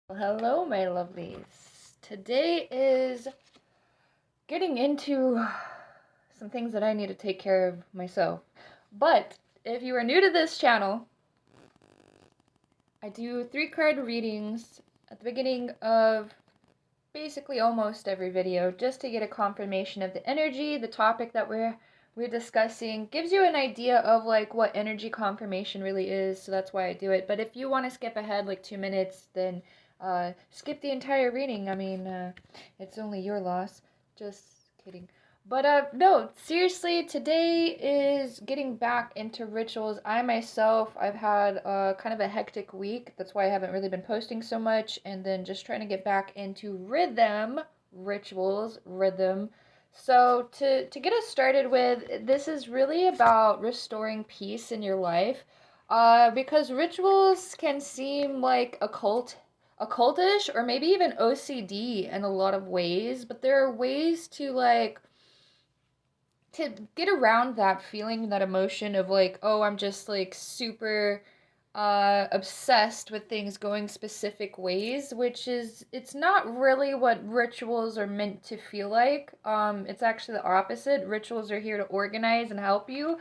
Well, hello, my lovelies. Today is getting into some things that I need to take care of myself. But if you are new to this channel, I do 3 card readings at the beginning of basically almost every video just to get a confirmation of the energy, the topic that we're discussing. Gives you an idea of like what energy confirmation really is, so that's why I do it. But if you want to skip ahead like 2 minutes, then skip the entire reading. I mean, it's only your loss. Just kidding. But no, seriously, today is getting back into rituals. I myself, I've had kind of a hectic week. That's why I haven't really been posting so much, and then just trying to get back into rhythm. So to get us started with, this is really about restoring peace in your life. Because rituals can seem like occultish, or maybe even OCD in a lot of ways, but there are ways to get around that feeling, that emotion of like, oh, I'm just like super obsessed with things going specific ways, which is, it's not really what rituals are meant to feel like. It's actually the opposite. Rituals are here to organize and help you.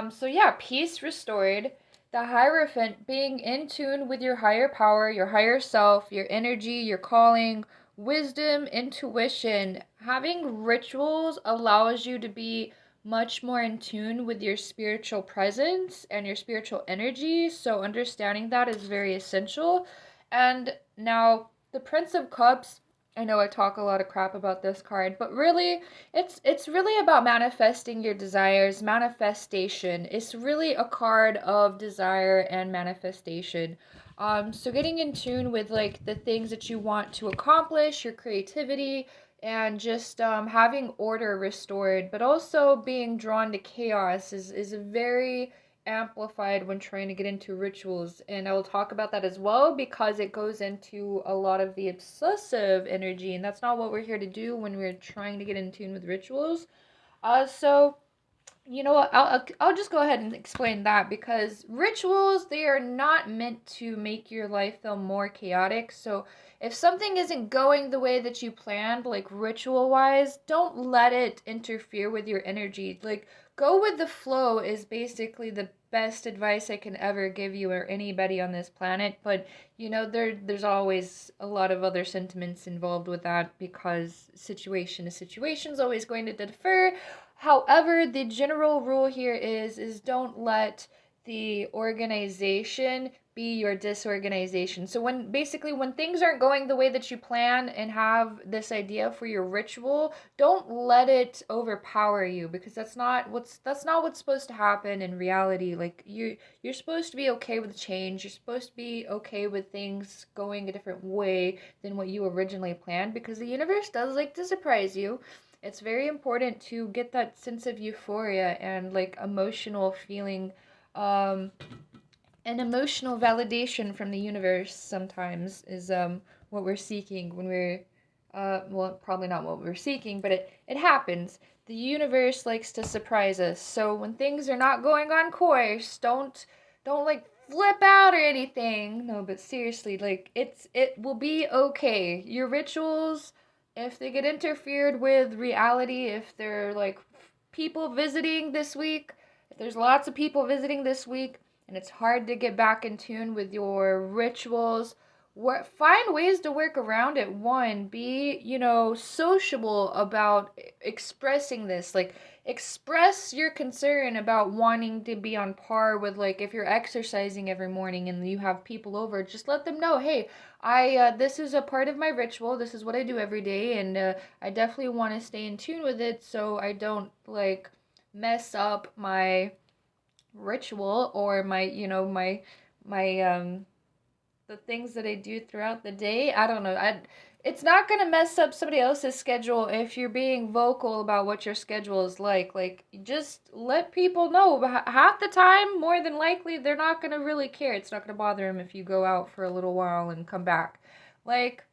So yeah, peace restored. The Hierophant, being in tune with your higher power, your higher self, your energy, your calling, wisdom, intuition. Having rituals allows you to be much more in tune with your spiritual presence and your spiritual energy. So understanding that is very essential. And now the Prince of Cups, I know I talk a lot of crap about this card, but really it's really about manifesting your desires, manifestation. It's really a card of desire and manifestation. So getting in tune with like the things that you want to accomplish, your creativity, and just having order restored, but also being drawn to chaos is very amplified when trying to get into rituals. And I will talk about that as well because it goes into a lot of the obsessive energy, and that's not what we're here to do when we're trying to get in tune with rituals. So you know what? I'll just go ahead and explain that, because rituals, they are not meant to make your life feel more chaotic. So if something isn't going the way that you planned, like ritual wise, don't let it interfere with your energy. Like, go with the flow is basically the best advice I can ever give you or anybody on this planet. But you know, there's always a lot of other sentiments involved with that, because situation to situation is always going to differ. However, the general rule here is don't let the organization be your disorganization. So when things aren't going the way that you plan and have this idea for your ritual, don't let it overpower you, because that's not what's supposed to happen in reality. Like, you're supposed to be okay with change. You're supposed to be okay with things going a different way than what you originally planned, because the universe does like to surprise you. It's very important to get that sense of euphoria and like emotional feeling, um an emotional validation from the universe sometimes is what we're seeking when we're well, probably not what we're seeking, but it happens. The universe likes to surprise us. So when things are not going on course, don't like flip out or anything. No, but seriously, like, it will be okay. Your rituals, if they get interfered with reality, if they're like people visiting this week, if there's lots of people visiting this week, and it's hard to get back in tune with your rituals, find ways to work around it. One, be, sociable about expressing this. Like, express your concern about wanting to be on par with, like, if you're exercising every morning and you have people over, just let them know, hey, this is a part of my ritual. This is what I do every day, and I definitely want to stay in tune with it so I don't, like, mess up my ritual, or my the things that I do throughout the day. I don't know. It's not going to mess up somebody else's schedule if you're being vocal about what your schedule is like. Like, just let people know. Half the time, more than likely, they're not going to really care. It's not going to bother them if you go out for a little while and come back. Like,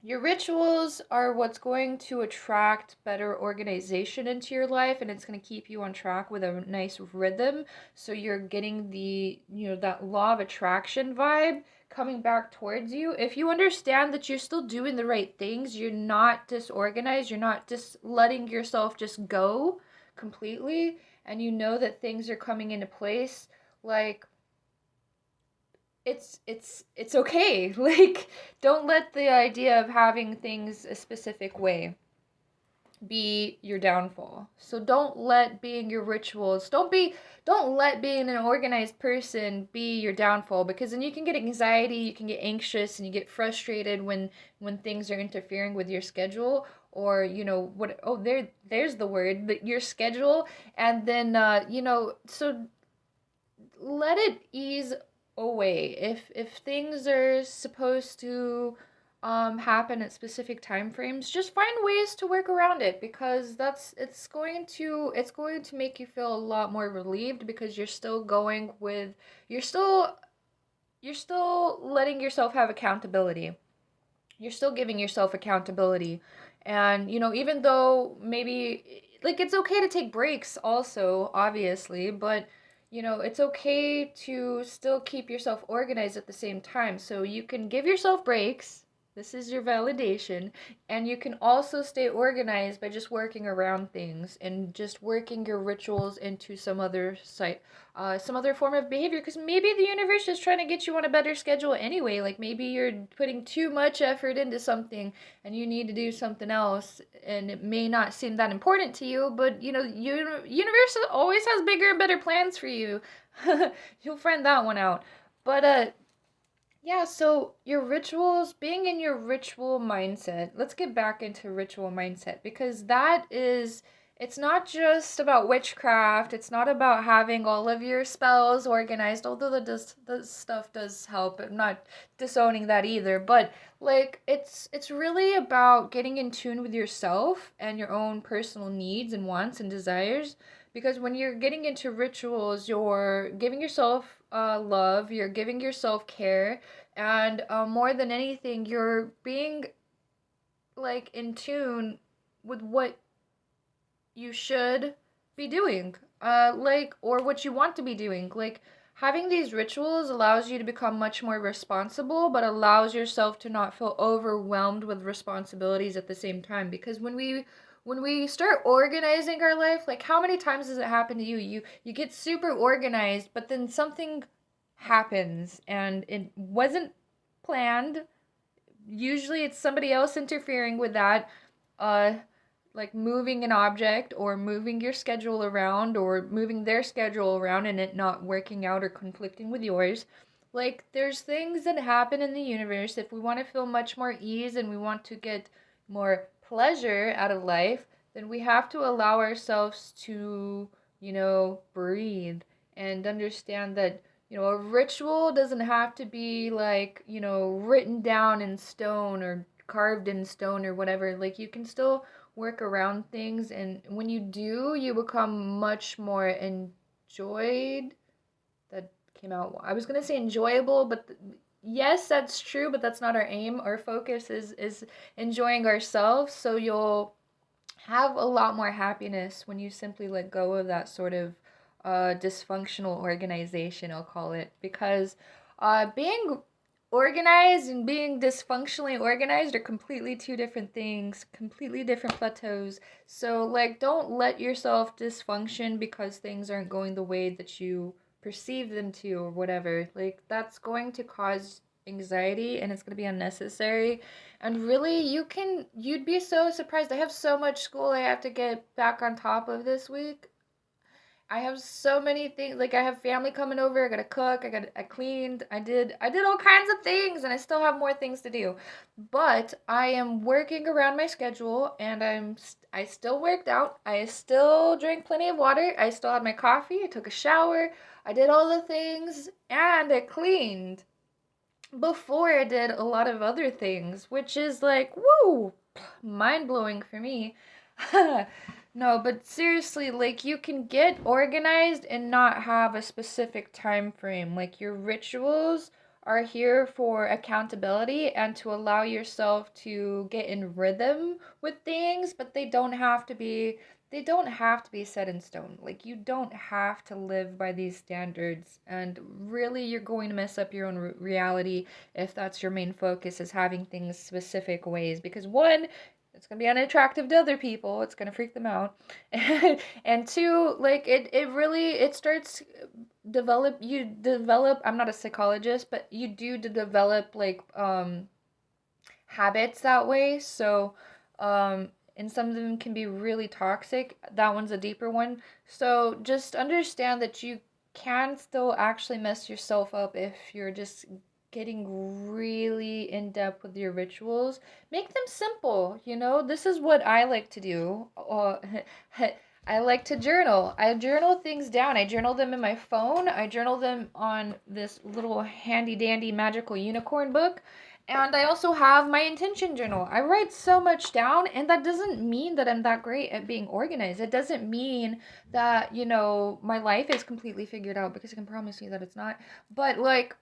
your rituals are what's going to attract better organization into your life, and it's going to keep you on track with a nice rhythm. So you're getting that law of attraction vibe, coming back towards you, if you understand that you're still doing the right things, you're not disorganized, you're not just letting yourself just go completely, and you know that things are coming into place, like it's okay. Like, don't let the idea of having things a specific way be your downfall. So don't let being your rituals, don't let being an organized person be your downfall, because then you can get anxiety, you can get anxious, and you get frustrated when things are interfering with your schedule, or what, oh, there's the word, your schedule. And then so let it ease away. If things are supposed to happen at specific time frames, just find ways to work around it, because it's going to make you feel a lot more relieved, because you're still you're still letting yourself have accountability. You're still giving yourself accountability. And even though maybe, like, it's okay to take breaks also, obviously, but it's okay to still keep yourself organized at the same time. So you can give yourself breaks. This is your validation. And you can also stay organized by just working around things and just working your rituals into some other form of behavior, because maybe the universe is trying to get you on a better schedule anyway. Like, maybe you're putting too much effort into something and you need to do something else, and it may not seem that important to you, but universe always has bigger and better plans for you. You'll find that one out. But yeah, so your rituals, being in your ritual mindset. Let's get back into ritual mindset, because it's not just about witchcraft. It's not about having all of your spells organized, although the stuff does help. I'm not disowning that either, but like it's really about getting in tune with yourself and your own personal needs and wants and desires, because when you're getting into rituals, you're giving yourself love, you're giving yourself care, and more than anything, you're being like in tune with what you should be doing, or what you want to be doing. Like, having these rituals allows you to become much more responsible, but allows yourself to not feel overwhelmed with responsibilities at the same time. Because when we start organizing our life, like, how many times does it happen to you? You get super organized, but then something happens and it wasn't planned. Usually it's somebody else interfering with that, uh like moving an object or moving your schedule around or moving their schedule around, and it not working out or conflicting with yours. Like, there's things that happen in the universe. If we want to feel much more ease and we want to get more pleasure out of life, then we have to allow ourselves to, breathe and understand that a ritual doesn't have to be like, written down in stone or carved in stone or whatever. Like, you can still work around things, and when you do, you become much more enjoyed. That came out, I was going to say enjoyable, but yes, that's true, but that's not our aim. Our focus is enjoying ourselves. So you'll have a lot more happiness when you simply let go of that sort of dysfunctional organization, I'll call it. Because being organized and being dysfunctionally organized are completely two different things, completely different plateaus. So, like, don't let yourself dysfunction because things aren't going the way that you perceive them to, or whatever. Like, that's going to cause anxiety and it's going to be unnecessary. And really, you'd be so surprised. I have so much school I have to get back on top of this week. I have so many things. Like, I have family coming over. I gotta cook. I cleaned. I did all kinds of things, and I still have more things to do. But I am working around my schedule, and I still worked out. I still drank plenty of water. I still had my coffee. I took a shower. I did all the things, and I cleaned before I did a lot of other things, which is like, woo, mind blowing for me. No, but seriously, like, you can get organized and not have a specific time frame. Like, your rituals are here for accountability and to allow yourself to get in rhythm with things, but they don't have to be they don't have to be set in stone. Like, you don't have to live by these standards, and really you're going to mess up your own reality if that's your main focus, is having things specific ways, because one, it's going to be unattractive to other people, it's going to freak them out. And two, like, it really, it starts you develop, I'm not a psychologist, but you do develop like habits that way. So, and some of them can be really toxic. That one's a deeper one. So just understand that you can still actually mess yourself up if you're just getting really in depth with your rituals. Make them simple, you know? This is what I like to do. I like to journal. I journal things down. I journal them in my phone. I journal them on this little handy dandy magical unicorn book. And I also have my intention journal. I write so much down, and that doesn't mean that I'm that great at being organized. It doesn't mean that, my life is completely figured out, because I can promise you that it's not. But, like,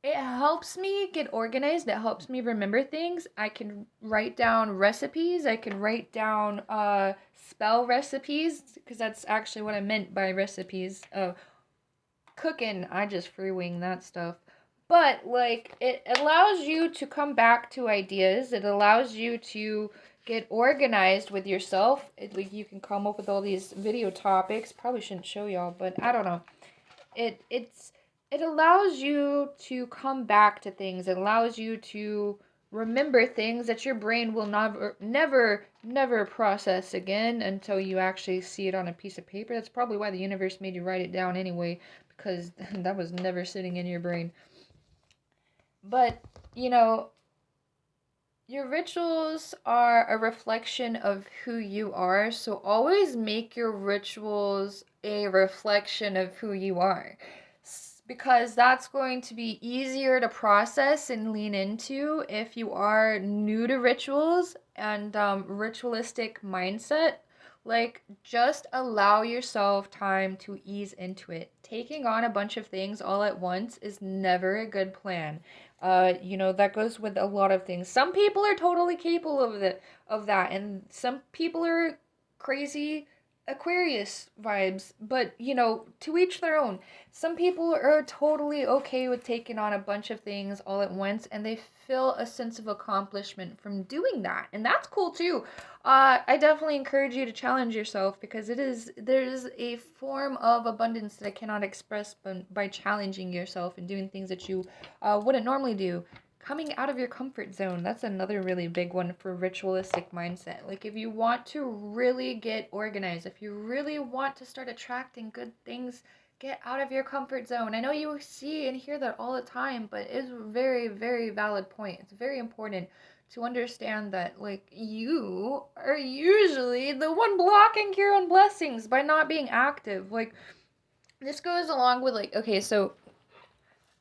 it helps me get organized. It helps me remember things. I can write down recipes. I can write down spell recipes, because that's actually what I meant by recipes. Cooking, I just free wing that stuff. But, like, it allows you to come back to ideas. It allows you to get organized with yourself. Like, you can come up with all these video topics. Probably shouldn't show y'all, but I don't know. It allows you to come back to things. It allows you to remember things that your brain will never process again until you actually see it on a piece of paper. That's probably why the universe made you write it down anyway, because that was never sitting in your brain. But, you know, your rituals are a reflection of who you are, so always make your rituals a reflection of who you are. Because that's going to be easier to process and lean into if you are new to rituals and ritualistic mindset. Like, just allow yourself time to ease into it. Taking on a bunch of things all at once is never a good plan. That goes with a lot of things. Some people are totally capable of that, and some people are crazy Aquarius vibes, but to each their own. Some people are totally okay with taking on a bunch of things all at once, and they feel a sense of accomplishment from doing that, and that's cool too. I definitely encourage you to challenge yourself, because there's a form of abundance that I cannot express by challenging yourself and doing things that you wouldn't normally do. Coming out of your comfort zone, that's another really big one for ritualistic mindset. Like, if you want to really get organized, if you really want to start attracting good things, get out of your comfort zone. I know you see and hear that all the time, but it's a very, very valid point. It's very important to understand that, like, you are usually the one blocking your own blessings by not being active. Like, this goes along with, like, okay, so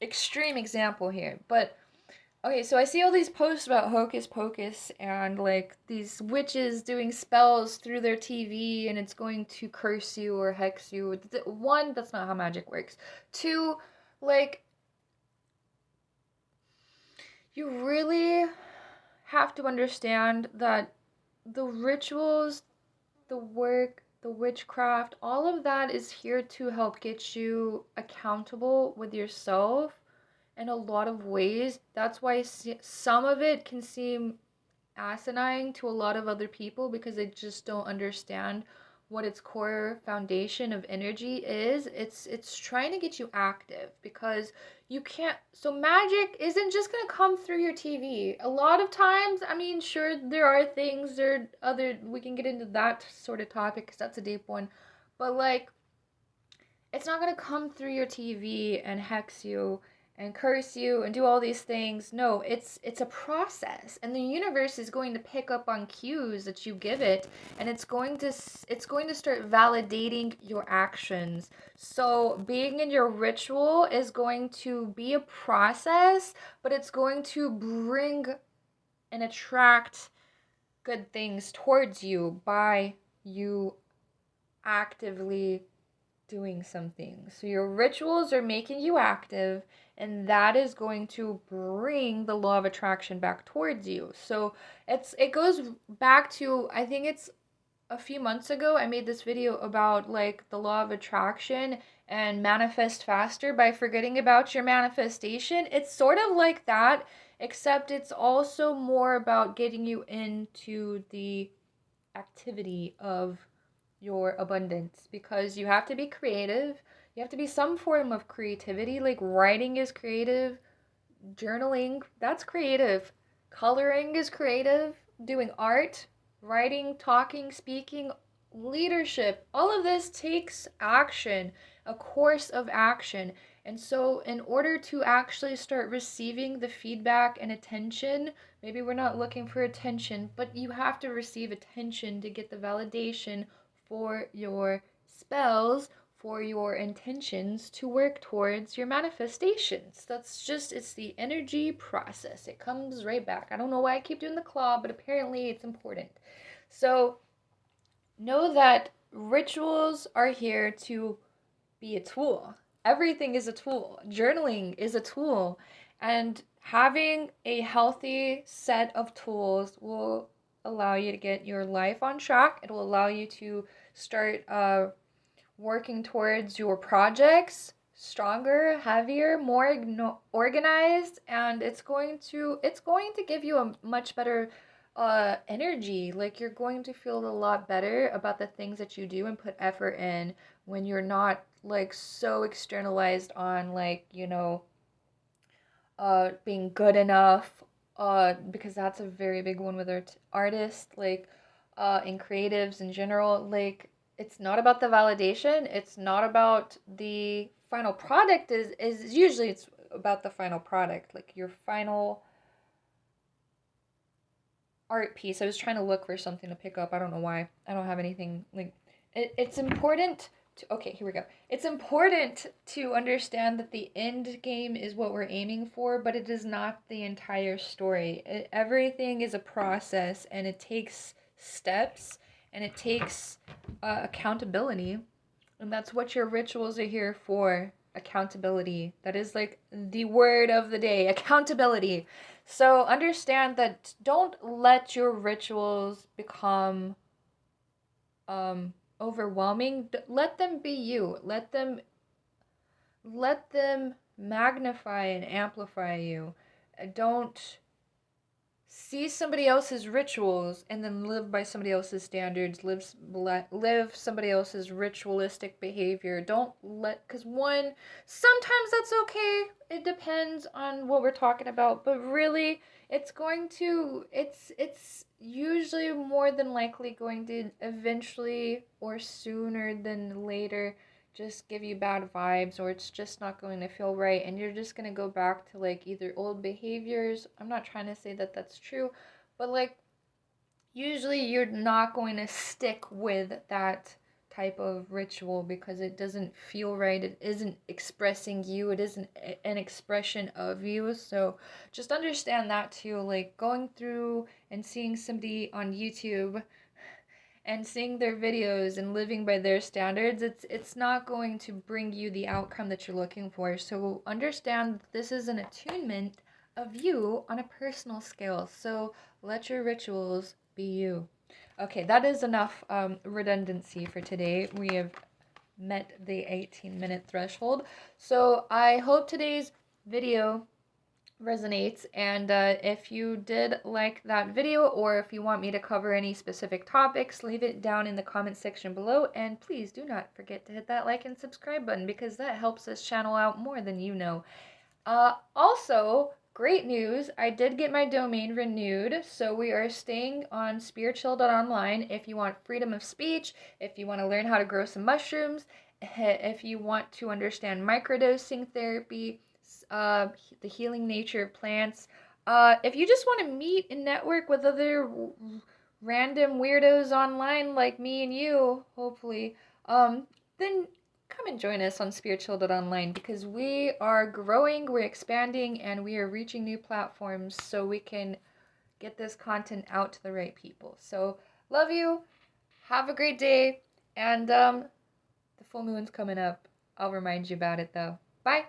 extreme example here, but okay, so I see all these posts about hocus pocus and, like, these witches doing spells through their TV, and it's going to curse you or hex you. One, that's not how magic works. Two, like, you really have to understand that the rituals, the work, the witchcraft, all of that is here to help get you accountable with yourself in a lot of ways. That's why some of it can seem asinine to a lot of other people, because they just don't understand what its core foundation of energy is. It's trying to get you active, because you can't, so magic isn't just going to come through your TV. A lot of times, I mean, sure, there are things, there other, we can get into that sort of topic because that's a deep one, but, like, it's not going to come through your TV and hex you and curse you and do all these things. No, it's a process, and the universe is going to pick up on cues that you give it, and it's going to start validating your actions. So being in your ritual is going to be a process, but it's going to bring and attract good things towards you by you actively doing something. So your rituals are making you active, and that is going to bring the law of attraction back towards you. So it goes back to, I think it's a few months ago, I made this video about like the law of attraction and manifest faster by forgetting about your manifestation. It's sort of like that, except it's also more about getting you into the activity of your abundance, because you have to be creative. You have to be some form of creativity. Like writing is creative, journaling, that's creative. Coloring is creative. Doing art, writing, talking, speaking, leadership, all of this takes action, a course of action. And so, in order to actually start receiving the feedback and attention, maybe we're not looking for attention, but you have to receive attention to get the validation for your spells, for your intentions to work towards your manifestations. That's just, it's the energy process. It comes right back. I don't know why I keep doing the claw, but apparently it's important. So know that rituals are here to be a tool. Everything is a tool. Journaling is a tool. And having a healthy set of tools will allow you to get your life on track. It will allow you to start working towards your projects stronger, heavier, more organized, and it's going to give you a much better energy. Like you're going to feel a lot better about the things that you do and put effort in when you're not like so externalized on like, being good enough, because that's a very big one with artists, like, and creatives in general. Like, it's not about the validation. It's not about the final product. Is usually it's about the final product, like your final art piece. I was trying to look for something to pick up. I don't know why. I don't have anything like it's important to, okay, here we go. It's important to understand that the end game is what we're aiming for, but it is not the entire story. Everything is a process, and it takes steps, and it takes accountability. And that's what your rituals are here for. Accountability. That is like the word of the day, accountability. So understand that don't let your rituals become overwhelming. Let them be you. Let them magnify and amplify you. Don't see somebody else's rituals and then live by somebody else's standards, live somebody else's ritualistic behavior. Don't let, because one, sometimes that's okay, it depends on what we're talking about, but really it's usually more than likely going to eventually or sooner than later just give you bad vibes, or it's just not going to feel right, and you're just going to go back to like either old behaviors. I'm not trying to say that that's true, but like usually you're not going to stick with that type of ritual because it doesn't feel right. It isn't expressing you. It isn't an expression of you. So just understand that too. Like going through and seeing somebody on YouTube and seeing their videos and living by their standards, it's not going to bring you the outcome that you're looking for. So understand this is an attunement of you on a personal scale. So let your rituals be you. Okay, that is enough redundancy for today. We have met the 18-minute threshold. So I hope today's video resonates, and if you did like that video, or if you want me to cover any specific topics, leave it down in the comment section below, and please do not forget to hit that like and subscribe button, because that helps this channel out more than you know. Also, great news, I did get my domain renewed, so we are staying on spiritchill.online. If you want freedom of speech, if you want to learn how to grow some mushrooms, if you want to understand microdosing therapy, the healing nature of plants. If you just want to meet and network with other random weirdos online like me and you, hopefully, then come and join us on spiritchill.online, because we are growing, we're expanding, and we are reaching new platforms so we can get this content out to the right people. So, love you. Have a great day. And the full moon's coming up. I'll remind you about it though. Bye.